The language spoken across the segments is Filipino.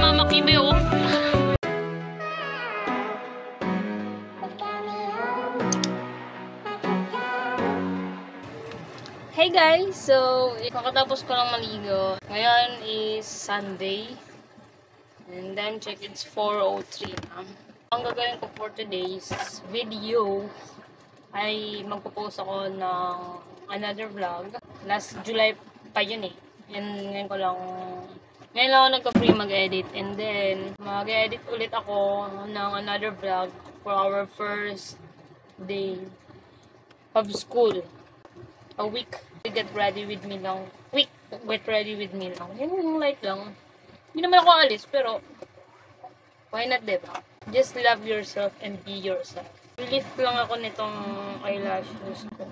Mama Kibe, oh. Hey guys! So, kakatapos ko lang maligo. Ngayon is Sunday. And then, check, it's 4:03 na. Ang gagawin ko for today's video ay magpo-post ako ng another vlog. Last July pa yun eh. And ngayon lang ako nagka-free mag-edit. And then, mag-edit ulit ako ng another vlog for our first day of school. A week to get ready with me lang. Get ready with me lang. Yun yung light lang. Hindi naman ako alis, pero why not, diba? Just love yourself and be yourself. Lift lang ako nitong eyelashes ko.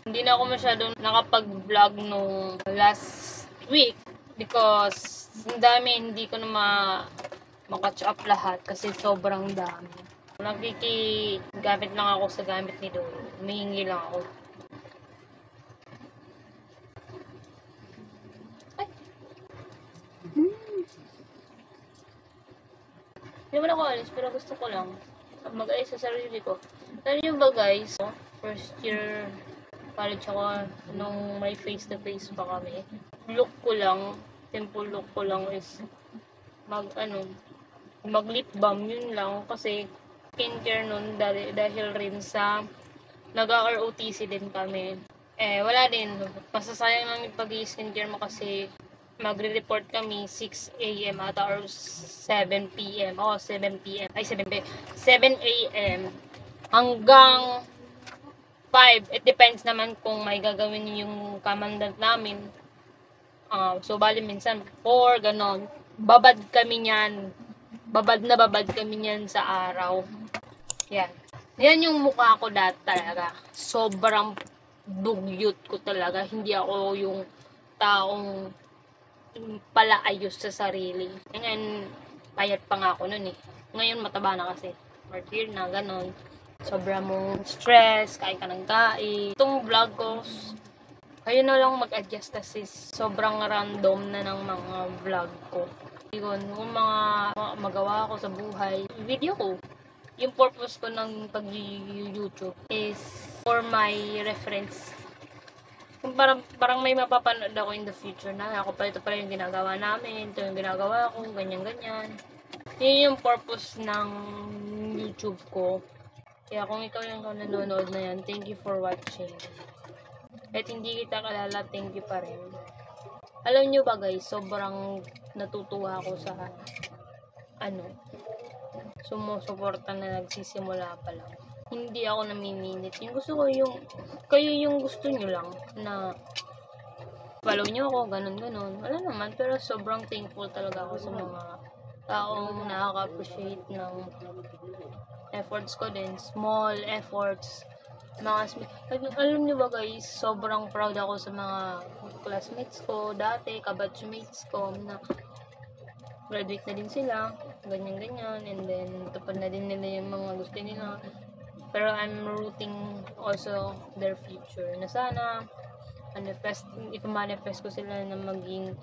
Hindi na ako masyadong nakapag-vlog nung last week because ang dami, hindi ko na makatch up lahat kasi sobrang dami. Nakikigamit lang ako sa gamit ni Dolo. Humihingi lang ako. Ay! Hindi naman ako alis, pero gusto ko lang mag-ayos sa sarili ko. Alam nyo ba guys, first year college ako nung may face-to-face pa kami. Look ko lang, simple look ko lang is mag-lip balm, yun lang. Kasi skincare nun dahil rin sa nag-ROTC din kami. Wala din. Masasayang lang yung pag-skincare mo kasi magre-report kami 6 AM ata or 7 PM. 7 PM. Ay, 7 AM hanggang 5. It depends naman kung may gagawin yung commandant namin. So, bali minsan 4, ganon. Babad kami niyan. Babad kami niyan sa araw. Yan. Yan yung mukha ko dati talaga. Sobrang dugyot ko talaga. Hindi ako yung taong palaayos sa sarili. Ngayon, payat pa nga ako nun eh. Ngayon, mataba na kasi. Fourth year na, ganon. Sobrang mong stress, kain ka ng kain. Itong vlog ko, kayo na lang mag-adjust kasi sobrang random na ng mga vlog ko. Yun, kung mga magawa ko sa buhay, video ko. Yung purpose ko ng pag-YouTube is for my reference. Kung parang may mapapanood ako in the future na ako ito pala yung ginagawa namin, ito yung ginagawa ko, ganyan-ganyan. Yun yung purpose ng YouTube ko. Kaya kung ikaw yung nanonood na yan, thank you for watching. At hindi kita kalala, thank you pa rin. Alam nyo ba guys, sobrang natutuwa ako sa sumusuporta na nagsisimula pa lang. Hindi ako namiminit. Yung gusto ko kayo yung gusto nyo lang na follow nyo ako, ganun. Wala naman, pero sobrang thankful talaga ako sa mga taong nakaka-appreciate ng efforts ko din. Small efforts. Alam nyo ba guys, sobrang proud ako sa mga classmates ko dati, kabatchmates ko na graduate na din sila, ganyan, and then tupad na din nila yung mga gusto nila. Pero I'm rooting also their future na sana manifest ko sila na maging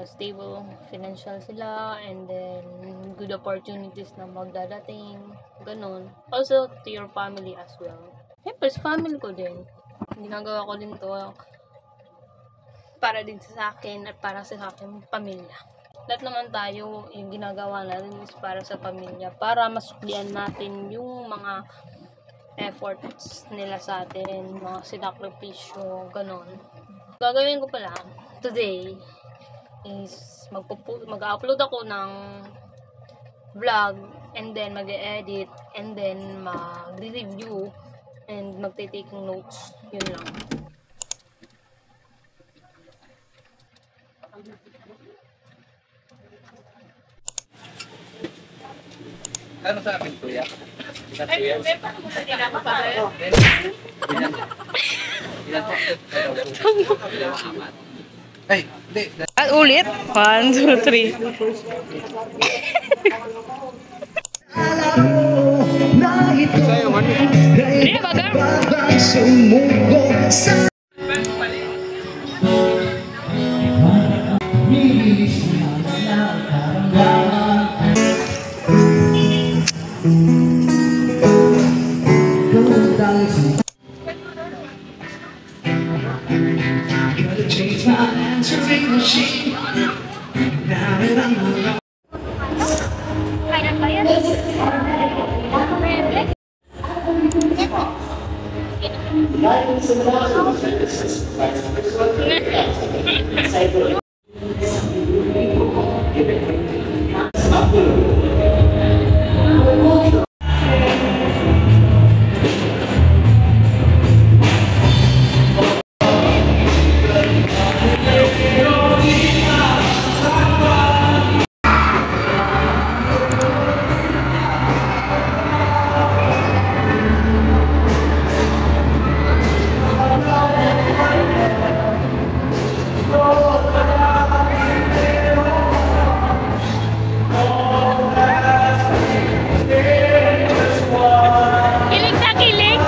stable financial sila, and then good opportunities na magdadating, ganun. Also to your family as well. Siyempre sa family ko din, ginagawa ko din to para din sa akin at para sa aking pamilya. Lahat naman tayo, yung ginagawa natin is para sa pamilya, para masuklian natin yung mga efforts nila sa atin, mga sinakripisyo, ganon. Gagawin ko pala today is mag-upload ako ng vlog, and then mag-edit, and then mag-review, and magte-taking notes. Yun lang. Ano sa akin, kuya? Ay, paano mo na din ako para yun? Ay, hindi. At ulit. 1, 2, 3. Hindi ba ga? Kailan ba yan? Kilig na kilig!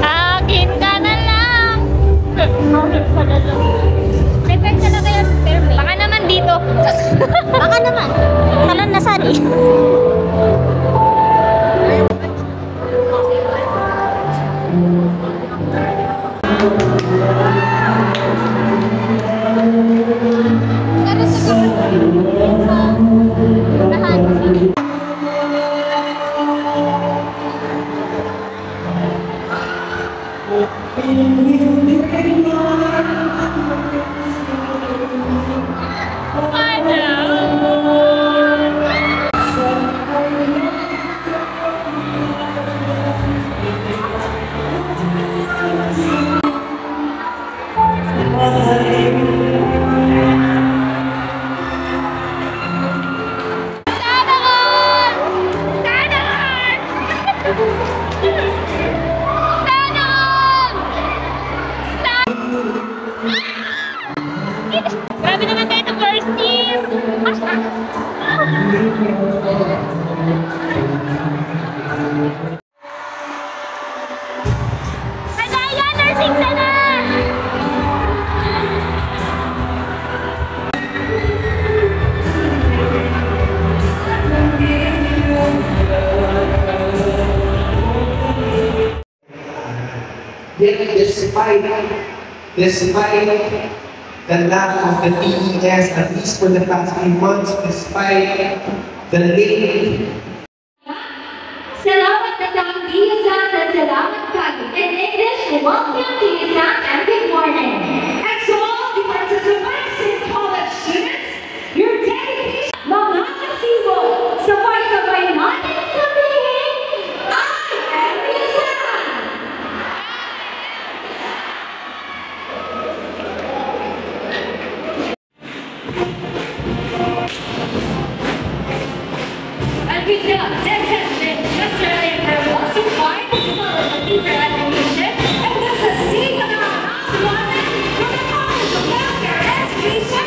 Akin ka na lang! May peksa na kaya baka naman dito. Baka naman. Talon na sali. Grabe naman tayo sa first year! Kagaya, nursing ka na! Yet despite the lack of the DES, at least for the past few months, despite the late Salamat datang Isan dan selamat pagi. In English, welcome to Isan and good morning. And to all the participants and college students, your dedication, mga kasibol, sabay-sabay natin sabihin, I am Isan! And with that, this has been yesterday and there was a fight for the teacher education. And this is Stephen Woman from the College of Healthcare Education.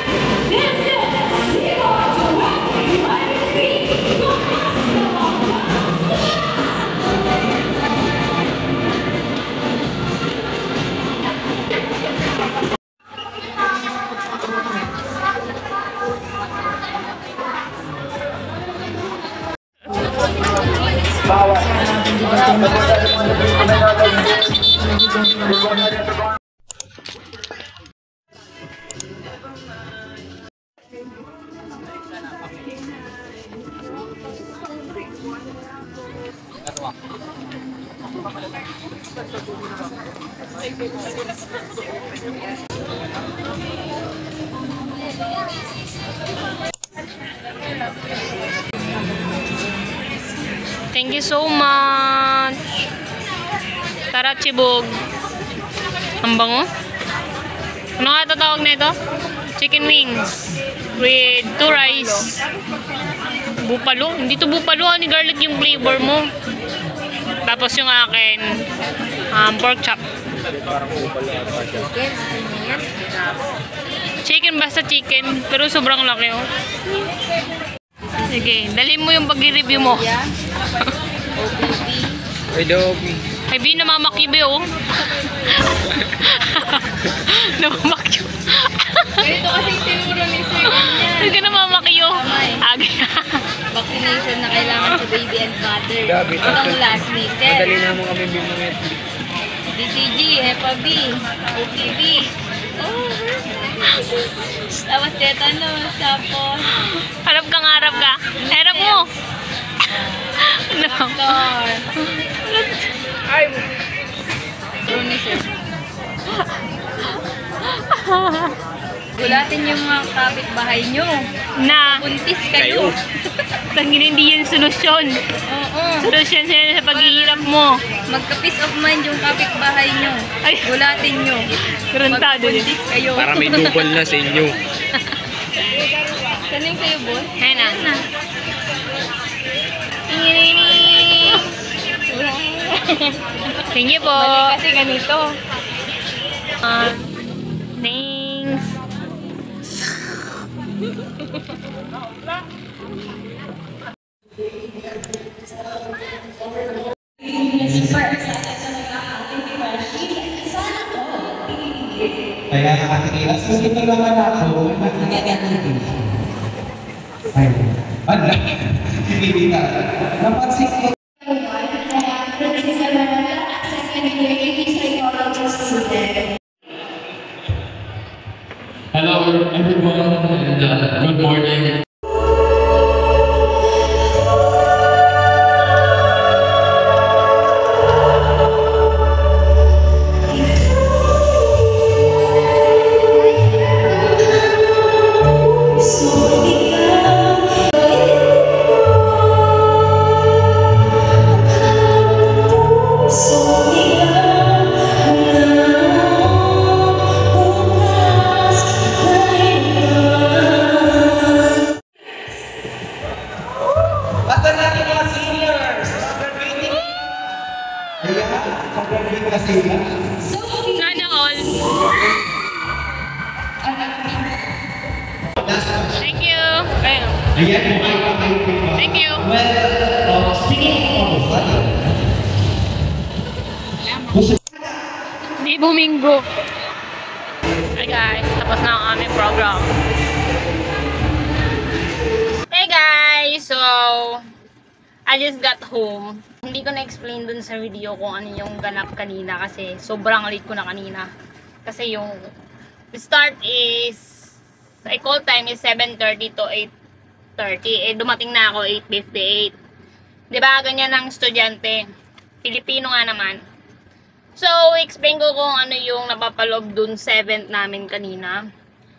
This is Stephen 2023 from Thank you so much. Tara, Chibog. Ang bango. Ano nga tatawag na ito? Chicken wings. With 2 rice. Bupalo. Hindi to bupalo. Ni garlic yung flavor mo. Tapos yung akin, pork chop. Chicken, basta chicken. Pero sobrang laki, oh. Sige, dalhin mo yung pag-review mo. Adobe. Ay, B, namamakibi, oh. namamakyo. Ganito kasi tinuro ni Sir ganyan. Huwag ka namamakyo. Agi. Vaccination na kailangan sa baby and mother. Gabi, Itong last visit. Madali na mo kami bimungit. BCG, Hepa B, OPV. Oh, tapos tetanus, tapos Harap ka nga, harap ka. Harap mo. Ano? doctor. Brunism. Gulatin yung mga kapitbahay nyo. Na. Buntis kayo. Tangin hindi yun solusyon. Oo. Solusyon sila sa paghihirap mo. Magka-peace of mind yung kapitbahay nyo. Ay. Gulatin nyo. Tarantado din. Magbuntis kayo. Para may double na sa inyo. Saan yung sa'yo, boss? Ayan na. Thank you po. Mali kasi ganito. Thanks. Kaya nakatikilas, kasi ito naman ako, ay, ano? Hindi na. Napansin ko. Hello everyone and good morning. Basta natin mga seniors! Congratulating! Ayan, congratulating na sila. Sana all. Last one. Thank you. Ayun. Ayan, kumain pa kayo. Thank you. Well, speaking of Di buminggo. Hi guys, tapos na ang aming program. Hey guys, so I just got home. Hindi ko na-explain dun sa video kung ano yung ganap kanina kasi sobrang late ko na kanina. Kasi yung start is, I call time is 7:30 to 8:30. Eh, dumating na ako 8:58. Diba, ganyan ang estudyante. Pilipino nga naman. So, explain ko kung ano yung napapaloob dun sa event namin kanina.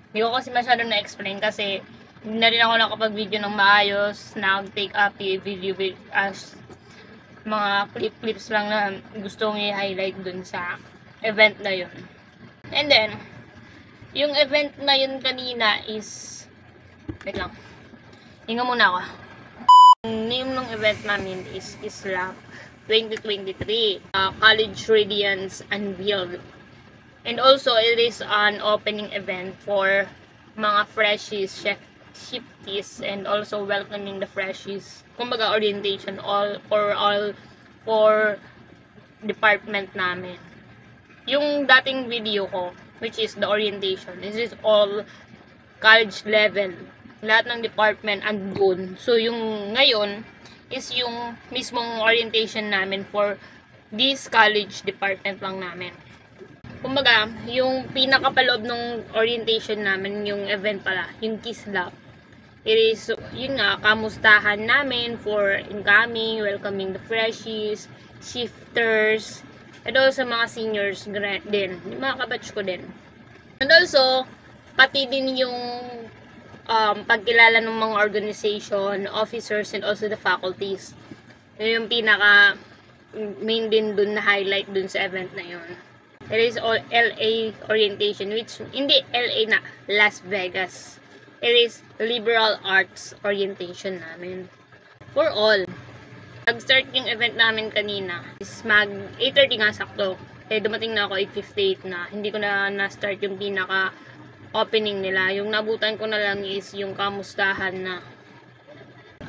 Hindi ko kasi masyado na-explain kasi hindi na rin ako nakapag-video ng maayos. Nag-take up yung video as mga clips lang na gusto kong i-highlight dun sa event na yun. And then, yung event na yun kanina is, wait lang, hinga muna ako. Yung name ng event namin is Islap 2023, College Radiance Unveiled. And also, it is an opening event for mga freshies, shifties, and also welcoming the freshies. Kumbaga, orientation all for department namin. Yung dating video ko, which is the orientation, this is all college level. Lahat ng department andun. So, yung ngayon, is yung mismong orientation namin for this college department lang namin. Kumbaga, yung pinakapaloob ng orientation namin, yung event pala, yung Kislap. It is, yun nga, kamustahan namin for incoming, welcoming the freshies, shifters, and also mga seniors din, yung mga kabatch ko din. And also, pati din yung pagkilala ng mga organization, officers, and also the faculties. Yun yung pinaka main din dun na highlight dun sa event na yun. It is all LA orientation, which hindi LA na, Las Vegas. It is liberal arts orientation namin. For all. Nag-start yung event namin kanina. Is mag 8:30 nga sakto. Eh, dumating na ako 8:58 na. Hindi ko na na-start yung pinaka opening nila. Yung nabutan ko na lang is yung kamustahan na.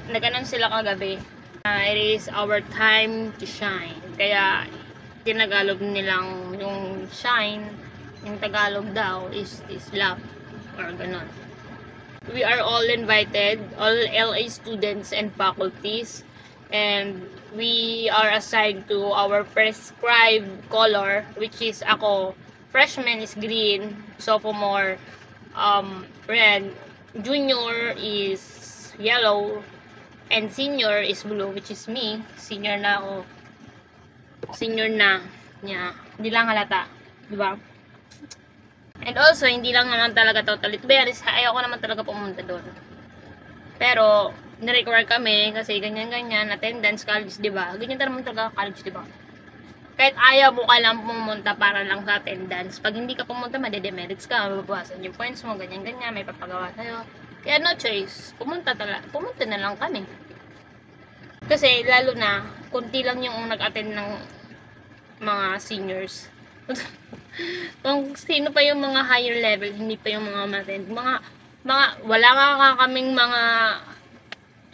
Naganon sila kagabi. It is our time to shine. Kaya tinagalog nilang yung shine In Tagalog daw is love or ganon. We are all invited, all LA students and faculties, and we are assigned to our prescribed color, which is ako, freshman is green, sophomore red, junior is yellow, and senior is blue, which is me. Senior na ako. Senior na. Yeah. Hindi lang halata. Diba? And also, hindi lang naman talaga totally. To be honest, ayoko naman talaga pumunta doon. Pero, nirequire kami kasi ganyan-ganyan, attendance, college, diba? Ganyan naman talaga college, diba? Kahit ayaw mo ka lang pumunta para lang sa attendance. Pag hindi ka pumunta, madedemerits ka, mababawasan yung points mo, ganyan-ganyan, may papagawa sa'yo. Kaya no choice, pumunta na lang kami. Kasi lalo na, kunti lang yung nag-attend ng mga seniors. Kung sino pa yung mga higher level, hindi pa yung mga umattend. Wala nga kaming mga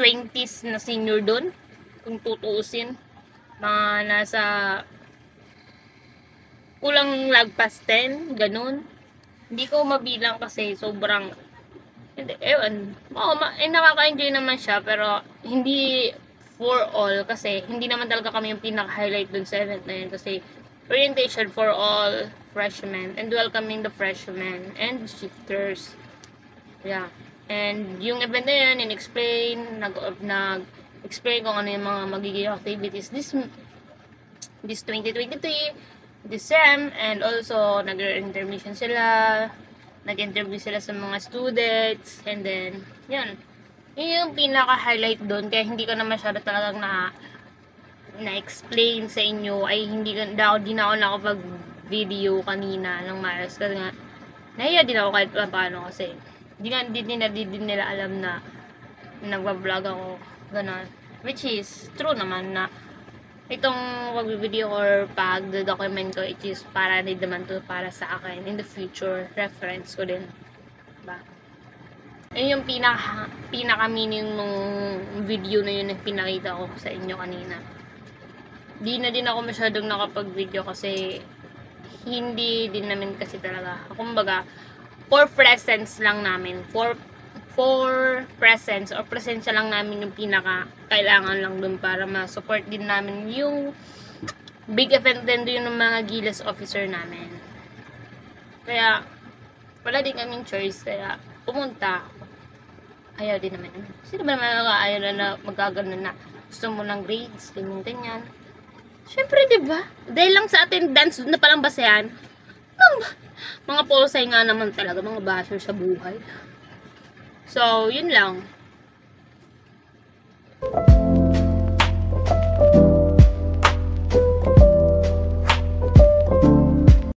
20s na senior doon. Kung tutuusin, mga nasa kulang lagpas 10, ganun. Hindi ko mabilang kasi sobrang nakaka-enjoy naman siya, pero hindi for all kasi hindi naman talaga kami yung pinaka-highlight dun sa event na yun kasi orientation for all freshmen and welcoming the freshmen and shifters. Yeah. And yung event na yun, nag-explain kung ano yung mga magiging activities this 2023, this sem, and also nag-intermission sila, nag-interview sila sa mga students, and then, yun yung pinaka-highlight doon, kaya hindi ko na masyado talagang na-explain sa inyo, ay di na ako nakapag-video kanina ng maayos, kasi nga, nahiya din ako kahit paano, kasi, di nila alam na nagbablog ako, gano'n, which is, true naman na, itong pag-video or pag-document ko, it is para din naman to para sa akin, in the future, reference ko din, diba? Yun yung pinaka-meaning nung video na yun na pinakita ko sa inyo kanina. Di na din ako masyadong nakapag-video kasi hindi din namin kasi talaga. Kumbaga, for presence lang namin. For presence or presensya lang namin yung pinaka-kailangan lang dun para ma-support din namin yung big event din doon ng mga Gilas officer namin. Kaya, wala din kaming choice. Kaya, pumunta. Ayaw din naman. Sino ba naman ayaw na magagano na gusto mo ng grades, ganyan. Siyempre, diba? Dahil lang sa attendance, doon na palang basehan. Mga posay nga naman talaga, mga basher sa buhay. So, yun lang.